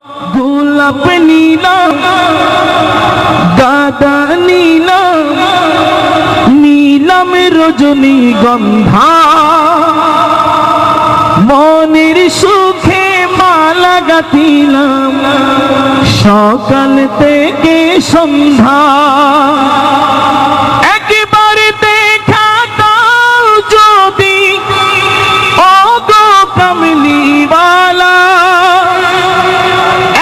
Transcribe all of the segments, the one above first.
গোলাপ নীলা গাঁদা নীলা নীলাম রজনীগন্ধা মনের সুখে মালা গাঁথিলাম সকাল থেকে সন্ধ্যা। একবারে দেখা দাও যদি ও গো কামলিওয়ালা,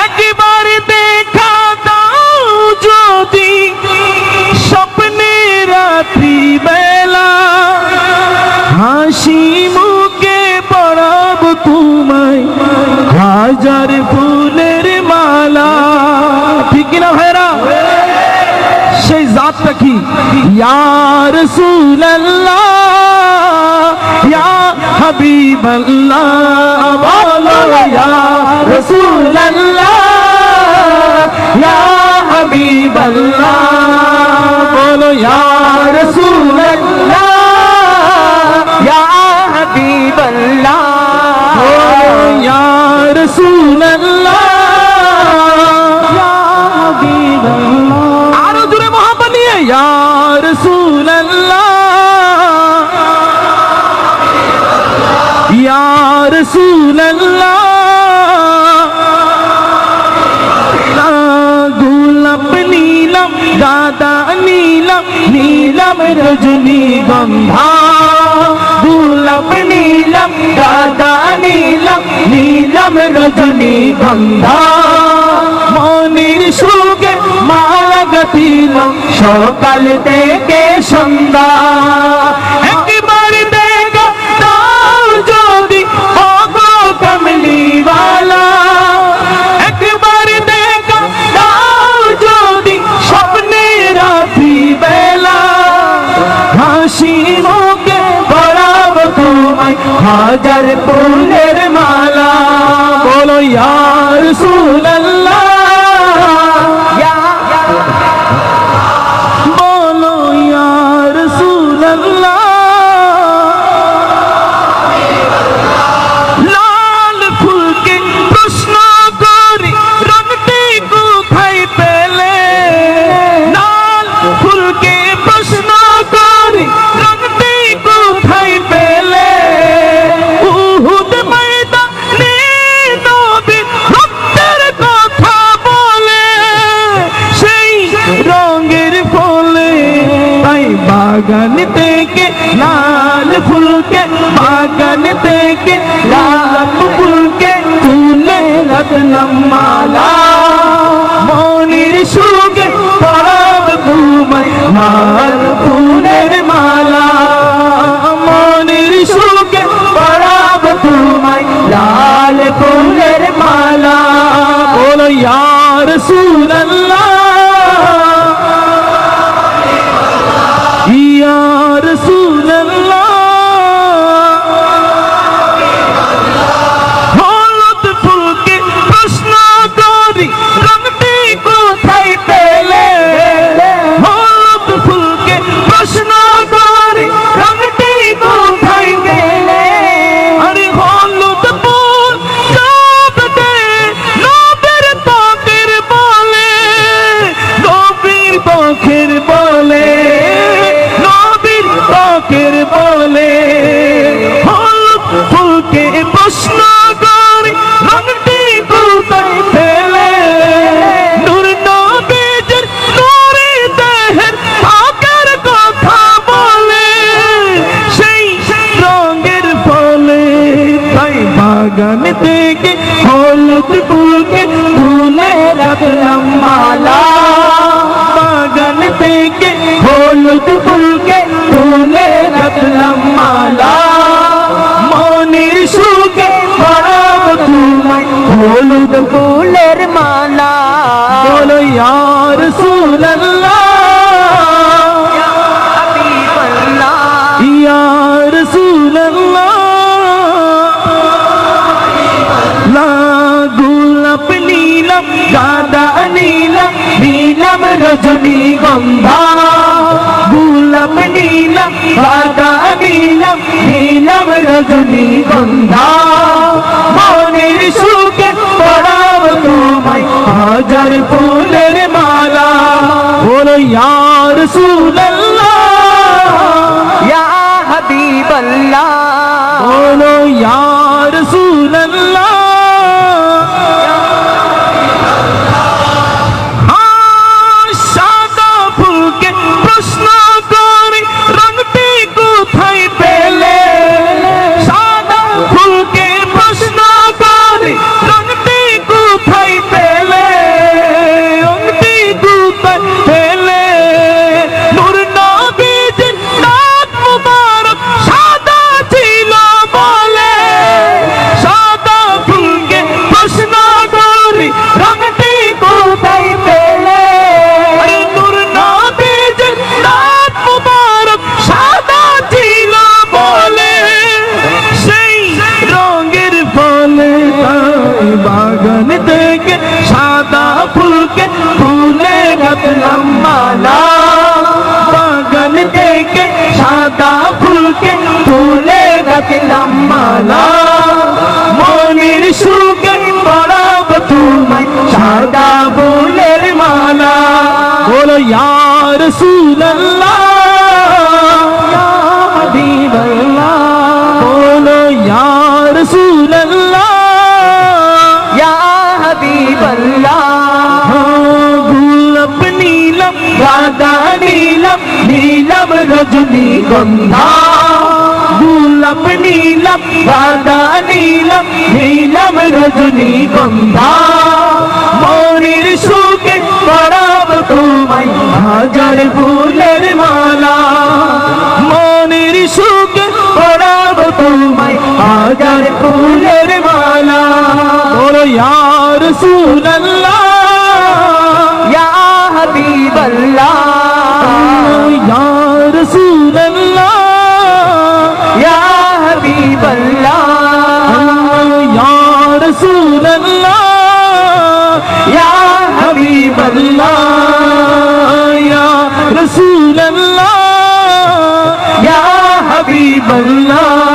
একবারে দেখা দাও যদি স্বপ্নে রাত্রি বেলা, হাসি মুখে পরাব তোমায় হাজার ফুলের মালা। ঠিক কিনা ভাইরা? সেই জাতটা কি? ইয়া রাসূলুল্লাহ ইয়া হাবিবাল্লাহ, বলো ইয়া রাসূলুল্লাহ ইয়া হাবিবাল্লাহ, বলো ইয়া রাসূলুল্লাহ ইয়া হাবিবাল্লাহ, বলো ইয়া রাসূলুল্লাহ ইয়া হাবিবাল্লাহ। আরো জোরে মহব্বত নিয়ে ইয়া রাসূলুল্লাহ ইয়া রাসূলুল্লাহ। গোলাপ নীলাম গাঁদা নীলাম নীলাম রজনীগন্ধা, গোলাপ নীলাম গাঁদা নীলাম নীলাম রজনীগন্ধা মনের সুখে মালা গাঁথিলাম সকাল থেকে সন্ধ্যা। একবার দেখা দাও যদি ও গো কামলিওয়ালা, একবার দেখা দাও যদি স্বপ্নে রাত্রি বেলা, হাসি মুখে পরাব তোমায় হাজার ফুলের মালা, বলো ইয়া রাসূলুল্লাহ বলো ইয়া রাসূলুল্লাহ। লাল ফুলকে প্রশ্ন করি রংটি কোথায় পেলে, লাল ফুলকে প্রশ্ন করি রংটি কোথায় পেলে, উহুদ ময়দানে নবীর রক্তের কথা বলে সেই রঙের ফলে, তাই বাগান থেকে লাল ফুলকে বাগান থেকে লাল ফুলকে তুলে রাখলাম মালা, মনের সুখে পরাব তোমায় লাল ফুলের মালা, মনের সুখে পরাব তোমায় লাল ফুলের মালা, বলো ইয়া রাসূলুল্লাহ ইয়া রাসূলুল্লাহ। হলুদ ফুলকে প্রশ্ন করি রংটি কোথায় পেলে, হলুদ ফুলকে প্রশ্ন করি রংটি কোথায় পেলে, আরে হলুদ ফুল জবতে নবীর ত্বকের বলে, নবীর ত্বকের বলে, নবীর ত্বকের বলে, হলুদ ফুলকে প্রশ্ন করি রংটি কোথায় পেলে, নূর নবীর নূরে দেহের ত্বকের কথা বলে সেই রঙের ফলে, তাই বাগান থেকে হলুদ ফুলকে তুলে রাখলাম মালা, বাগান থেকে হলুদ ফুলকে তুলে রাখলাম মালা, মনের সুখে পরাব তোমায় হলুদ ফুলের মালা, বলো ইয়া রাসূলুল্লাহ ইয়া রাসূলুল্লাহ। গোলাপ নীলাম গাঁদা নীলাম নীলাম রজনীগন্ধা, গোলাপ নীলাম গাঁদা নীলাম নীলাম রজনীগন্ধা মনের সুখে পরাব তুমি হাজার ফুলের মালা বলো ইয়া রাসূলুল্লাহ ইয়া হাবিবাল্লাহ বলো ইয়া রাসূলুল্লাহ সাদা ফুলকে প্রশ্ন করি রংটি কোথায় পেলে সাদা ফুলকে প্রশ্ন করি রংটি কোথায় পেলে রংটি কোথায় পেলে নূর নবীজির নাক মুবারক সাদা ছিল বলে সাদা ফুলকে প্রশ্ন করি রংটি কোথায় পেলে নূর নবীজির নাক মুবারক সাদা ছিল বলে সেই রঙের ফলে তাই বাগান থেকে সাদা ফুলকে ফুলে গাঁথলাম মালা বাগান থেকে সাদা ফুলকে ফুলে গাঁথলাম মালা মনের সুখে পরাব তোমায় সাদা ফুলের মালা বলো ইয়া রাসূলুল্লাহ ইয়া হাবিবাল্লাহ বলো ইয়া রাসূলুল্লাহ ইয়া হাবিবাল্লাহ গোলাপ নীলম গাদা নীলম নীলম রজনীগন্ধা গোলাপ নীলম গাদা নীলম নীলম রজনীগন্ধা মনের সুখে পরাব তোমায় হাজার ফুলের মালা মনের সুখে পরাব তোমায় হাজার ফুলের মালা বলো ইয়া রাসূলুল্লাহ ইয়া হাবিবাল্লাহ ইয়া রাসূলুল্লাহ ইয়া হাবিবাল্লাহ ইয়া রাসূলুল্লাহ ইয়া হাবিবাল্লাহ ইয়া রাসূলুল্লাহ ইয়া হাবিবাল্লাহ